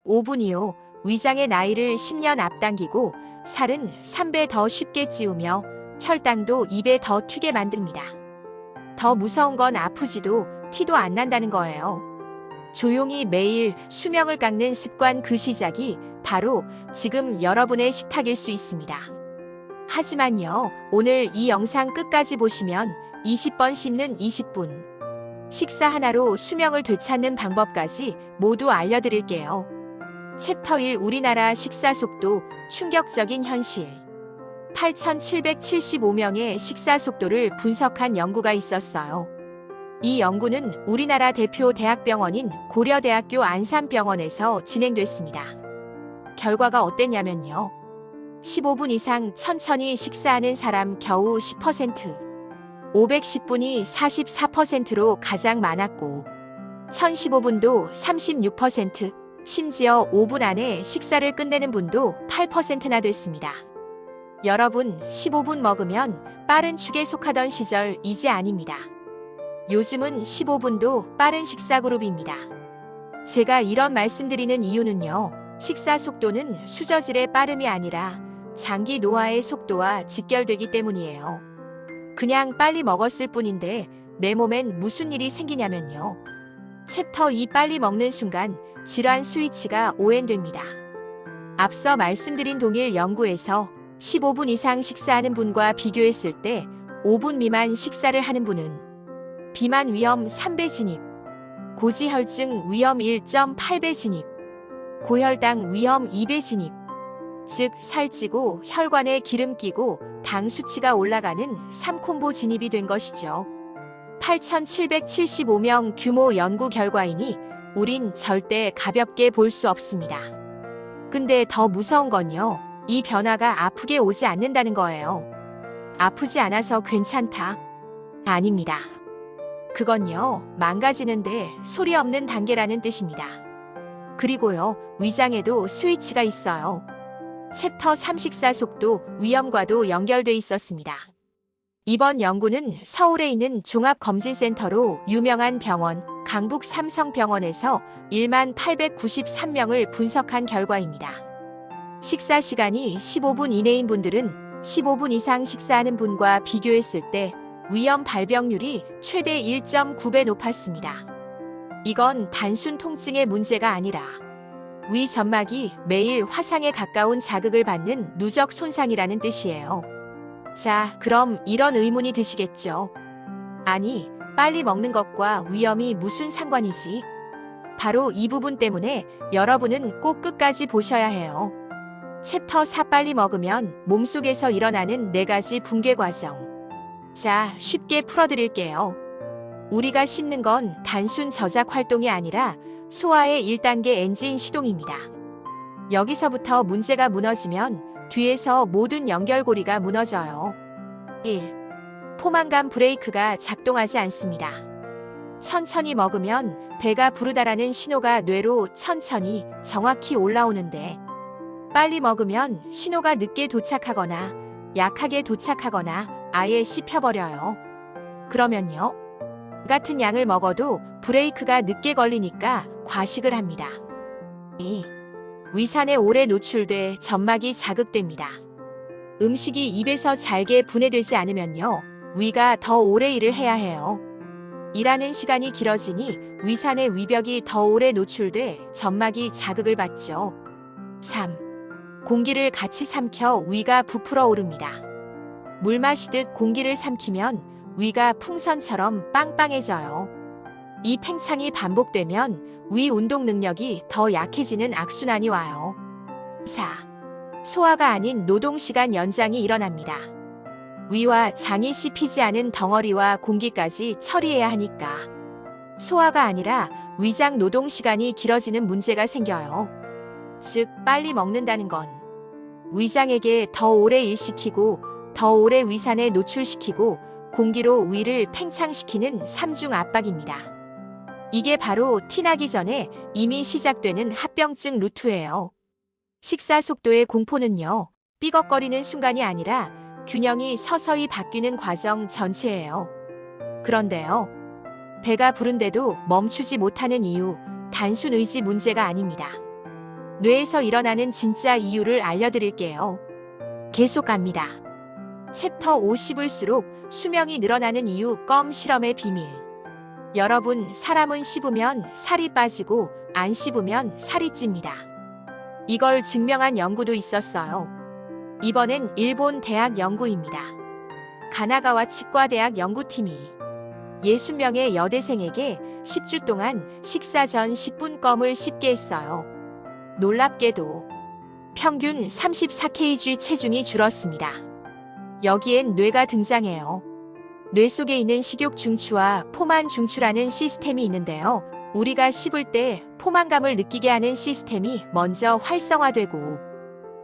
5분 이후 위장의 나이를 10년 앞당기고 살은 3배 더 쉽게 찌우며 혈당도 2배 더 튀게 만듭니다. 더 무서운 건 아프지도 티도 안 난다는 거예요. 조용히 매일 수명을 깎는 습관 그 시작이 바로 지금 여러분의 식탁일 수 있습니다. 하지만요, 오늘 이 영상 끝까지 보시면 20번 씹는 20분, 식사 하나로 수명을 되찾는 방법까지 모두 알려드릴게요. 챕터 1 우리나라 식사 속도 충격적인 현실. 8,775명의 식사 속도를 분석한 연구가 있었어요. 이 연구는 우리나라 대표 대학병원인 고려대학교 안산병원에서 진행됐습니다. 결과가 어땠냐면요. 15분 이상 천천히 식사하는 사람 겨우 10%, 510분이 44%로 가장 많았고 1015분도 36%, 심지어 5분 안에 식사를 끝내는 분도 8%나 됐습니다. 여러분, 15분 먹으면 빠른 축에 속하던 시절 이제 아닙니다. 요즘은 15분도 빠른 식사 그룹입니다. 제가 이런 말씀드리는 이유는요. 식사 속도는 수저질의 빠름이 아니라 장기 노화의 속도와 직결되기 때문이에요. 그냥 빨리 먹었을 뿐인데 내 몸엔 무슨 일이 생기냐면요. 챕터 2 빨리 먹는 순간 질환 스위치가 오엔됩니다. 앞서 말씀드린 동일 연구에서 15분 이상 식사하는 분과 비교했을 때 5분 미만 식사를 하는 분은 비만 위험 3배 진입, 고지혈증 위험 1.8배 진입, 고혈당 위험 2배 진입, 즉 살찌고 혈관에 기름 끼고 당 수치가 올라가는 3콤보 진입이 된 것이죠. 8,775명 규모 연구 결과이니 우린 절대 가볍게 볼 수 없습니다. 근데 더 무서운 건요. 이 변화가 아프게 오지 않는다는 거예요. 아프지 않아서 괜찮다. 아닙니다. 그건요, 망가지는데 소리 없는 단계라는 뜻입니다. 그리고요, 위장에도 스위치가 있어요. 챕터 3 식사 속도 위험과도 연결돼 있었습니다. 이번 연구는 서울에 있는 종합검진센터로 유명한 병원, 강북 삼성병원에서 1만 893명을 분석한 결과입니다. 식사 시간이 15분 이내인 분들은 15분 이상 식사하는 분과 비교했을 때 위험 발병률이 최대 1.9배 높았습니다. 이건 단순 통증의 문제가 아니라 위 점막이 매일 화상에 가까운 자극을 받는 누적 손상이라는 뜻이에요. 자, 그럼 이런 의문이 드시겠죠. 아니, 빨리 먹는 것과 위험이 무슨 상관이지? 바로 이 부분 때문에 여러분은 꼭 끝까지 보셔야 해요. 챕터 4 빨리 먹으면 몸속에서 일어나는 4가지 붕괴 과정. 자, 쉽게 풀어드릴게요. 우리가 씹는 건 단순 저작 활동이 아니라 소화의 1단계 엔진 시동입니다. 여기서부터 문제가 무너지면 뒤에서 모든 연결고리가 무너져요. 1. 포만감 브레이크가 작동하지 않습니다. 천천히 먹으면 배가 부르다라는 신호가 뇌로 천천히 정확히 올라오는데 빨리 먹으면 신호가 늦게 도착하거나 약하게 도착하거나 아예 씹혀버려요. 그러면요. 같은 양을 먹어도 브레이크가 늦게 걸리니까 과식을 합니다. 2. 위산에 오래 노출돼 점막이 자극됩니다. 음식이 입에서 잘게 분해되지 않으면요. 위가 더 오래 일을 해야 해요. 일하는 시간이 길어지니 위산의 위벽이 더 오래 노출돼 점막이 자극을 받죠. 3. 공기를 같이 삼켜 위가 부풀어 오릅니다. 물 마시듯 공기를 삼키면 위가 풍선처럼 빵빵해져요. 이 팽창이 반복되면 위 운동 능력이 더 약해지는 악순환이 와요. 4. 소화가 아닌 노동시간 연장이 일어납니다. 위와 장이 씹히지 않은 덩어리와 공기까지 처리해야 하니까 소화가 아니라 위장 노동시간이 길어지는 문제가 생겨요. 즉, 빨리 먹는다는 건 위장에게 더 오래 일시키고 더 오래 위산에 노출시키고 공기로 위를 팽창시키는 3중 압박입니다. 이게 바로 티나기 전에 이미 시작되는 합병증 루트예요. 식사 속도의 공포는요, 삐걱거리는 순간이 아니라 균형이 서서히 바뀌는 과정 전체예요. 그런데요, 배가 부른데도 멈추지 못하는 이유, 단순 의지 문제가 아닙니다. 뇌에서 일어나는 진짜 이유를 알려드릴게요. 계속 갑니다. 챕터 50을수록 수명이 늘어나는 이유 껌 실험의 비밀. 여러분, 사람은 씹으면 살이 빠지고 안 씹으면 살이 찝니다. 이걸 증명한 연구도 있었어요. 이번엔 일본 대학 연구입니다. 가나가와 치과대학 연구팀이 60명의 여대생에게 10주 동안 식사 전 10분 껌을 씹게 했어요. 놀랍게도 평균 34kg 체중이 줄었습니다. 여기엔 뇌가 등장해요. 뇌 속에 있는 식욕 중추와 포만 중추라는 시스템이 있는데요. 우리가 씹을 때 포만감을 느끼게 하는 시스템이 먼저 활성화되고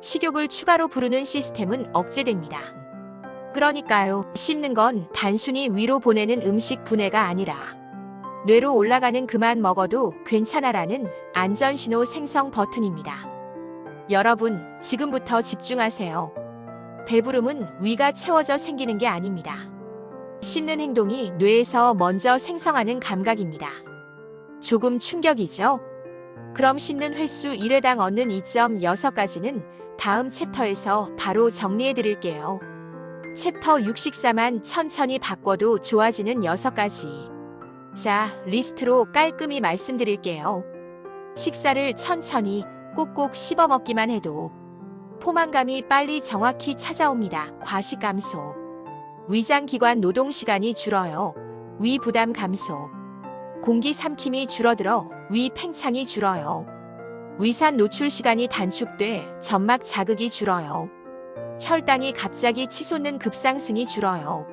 식욕을 추가로 부르는 시스템은 억제됩니다. 그러니까요, 씹는 건 단순히 위로 보내는 음식 분해가 아니라 뇌로 올라가는 그만 먹어도 괜찮아라는 안전신호 생성 버튼입니다. 여러분, 지금부터 집중하세요. 배부름은 위가 채워져 생기는 게 아닙니다. 씹는 행동이 뇌에서 먼저 생성하는 감각입니다. 조금 충격이죠? 그럼 씹는 횟수 1회당 얻는 2.6가지는 다음 챕터에서 바로 정리해 드릴게요. 챕터 64만 천천히 바꿔도 좋아지는 6가지. 자, 리스트로 깔끔히 말씀드릴게요. 식사를 천천히 꼭꼭 씹어 먹기만 해도 포만감이 빨리 정확히 찾아옵니다. 과식 감소. 위장기관 노동 시간이 줄어요. 위 부담 감소. 공기 삼킴이 줄어들어 위 팽창이 줄어요. 위산 노출 시간이 단축돼 점막 자극이 줄어요. 혈당이 갑자기 치솟는 급상승이 줄어요.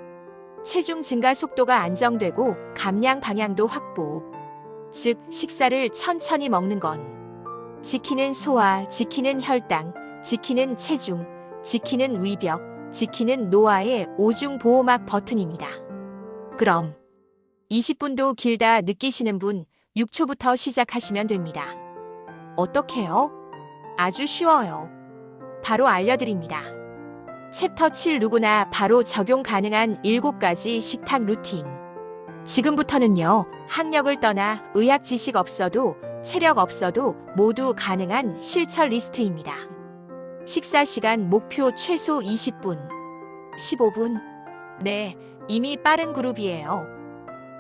체중 증가 속도가 안정되고 감량 방향도 확보. 즉, 식사를 천천히 먹는 건 지키는 소화, 지키는 혈당, 지키는 체중, 지키는 위벽, 지키는 노화의 5중 보호막 버튼입니다. 그럼 20분도 길다 느끼시는 분 6초부터 시작하시면 됩니다. 어떻게요? 아주 쉬워요. 바로 알려드립니다. 챕터 7 누구나 바로 적용 가능한 7가지 식탁 루틴. 지금부터는요, 학력을 떠나 의학 지식 없어도 체력 없어도 모두 가능한 실천 리스트입니다. 식사 시간 목표 최소 20분. 15분? 네, 이미 빠른 그룹이에요.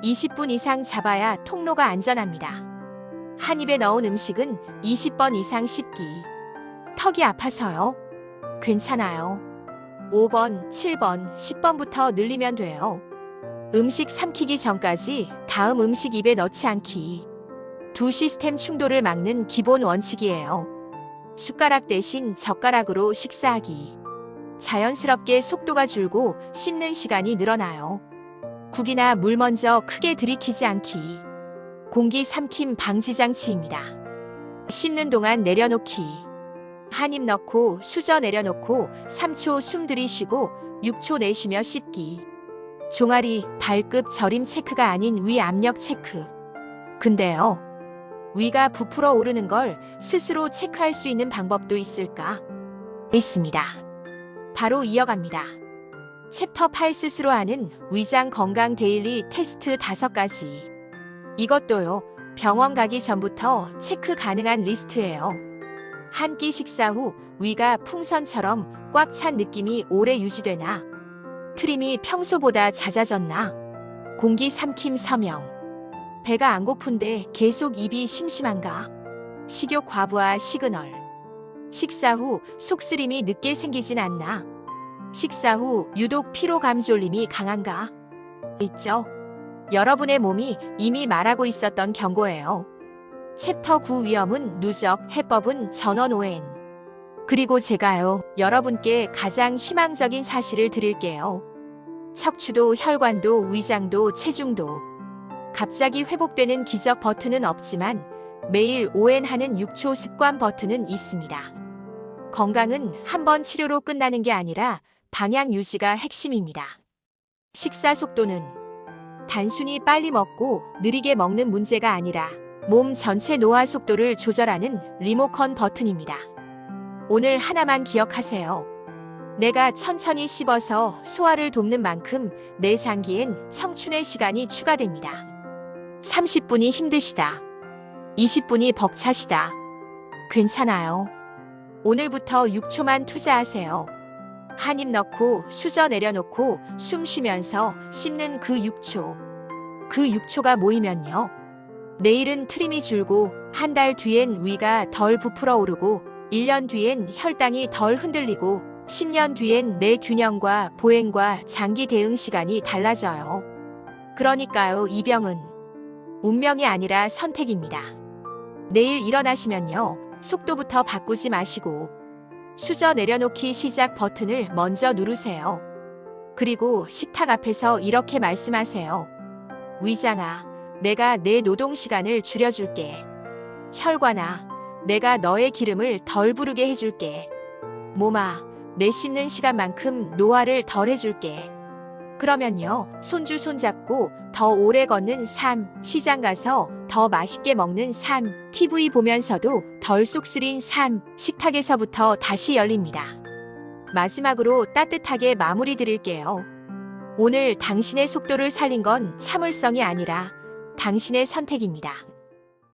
20분 이상 잡아야 통로가 안전합니다. 한 입에 넣은 음식은 20번 이상 씹기. 턱이 아파서요? 괜찮아요. 5번, 7번, 10번부터 늘리면 돼요. 음식 삼키기 전까지 다음 음식 입에 넣지 않기. 두 시스템 충돌을 막는 기본 원칙이에요. 숟가락 대신 젓가락으로 식사하기. 자연스럽게 속도가 줄고 씹는 시간이 늘어나요. 국이나 물 먼저 크게 들이키지 않기. 공기 삼킴 방지 장치입니다. 씹는 동안 내려놓기. 한 입 넣고 수저 내려놓고 3초 숨 들이쉬고 6초 내쉬며 씹기. 종아리, 발끝 저림 체크가 아닌 위 압력 체크. 근데요, 위가 부풀어 오르는 걸 스스로 체크할 수 있는 방법도 있을까? 있습니다. 바로 이어갑니다. 챕터 8 스스로 하는 위장 건강 데일리 테스트 5가지. 이것도요, 병원 가기 전부터 체크 가능한 리스트예요. 한 끼 식사 후 위가 풍선처럼 꽉 찬 느낌이 오래 유지되나? 트림이 평소보다 잦아졌나? 공기 삼킴 서명. 배가 안 고픈데 계속 입이 심심한가? 식욕 과부하 시그널. 식사 후 속쓰림이 늦게 생기진 않나? 식사 후 유독 피로감 졸림이 강한가? 있죠? 여러분의 몸이 이미 말하고 있었던 경고예요. 챕터 9 위험은 누적, 해법은 전원 ON. 그리고 제가요, 여러분께 가장 희망적인 사실을 드릴게요. 척추도 혈관도 위장도 체중도 갑자기 회복되는 기적 버튼은 없지만 매일 ON하는 6초 습관 버튼은 있습니다. 건강은 한 번 치료로 끝나는 게 아니라 방향 유지가 핵심입니다. 식사 속도는 단순히 빨리 먹고 느리게 먹는 문제가 아니라 몸 전체 노화 속도를 조절하는 리모컨 버튼입니다. 오늘 하나만 기억하세요. 내가 천천히 씹어서 소화를 돕는 만큼 내 장기엔 청춘의 시간이 추가됩니다. 30분이 힘드시다. 20분이 벅차시다. 괜찮아요. 오늘부터 6초만 투자하세요. 한 입 넣고 수저 내려놓고 숨 쉬면서 씹는 그 6초. 그 6초가 모이면요. 내일은 트림이 줄고 한 달 뒤엔 위가 덜 부풀어 오르고 1년 뒤엔 혈당이 덜 흔들리고 10년 뒤엔 내 균형과 보행과 장기 대응 시간이 달라져요. 그러니까요, 이 병은 운명이 아니라 선택입니다. 내일 일어나시면요, 속도부터 바꾸지 마시고 수저 내려놓기 시작 버튼을 먼저 누르세요. 그리고 식탁 앞에서 이렇게 말씀하세요. 위장아, 내가 내 노동 시간을 줄여줄게. 혈관아, 내가 너의 기름을 덜 부르게 해줄게. 몸아, 내 씹는 시간만큼 노화를 덜 해줄게. 그러면요, 손주 손잡고 더 오래 걷는 삶, 시장 가서 더 맛있게 먹는 삶, TV 보면서도 덜 쏙쓰린 삶, 식탁에서부터 다시 열립니다. 마지막으로 따뜻하게 마무리 드릴게요. 오늘 당신의 속도를 살린 건 참을성이 아니라 당신의 선택입니다.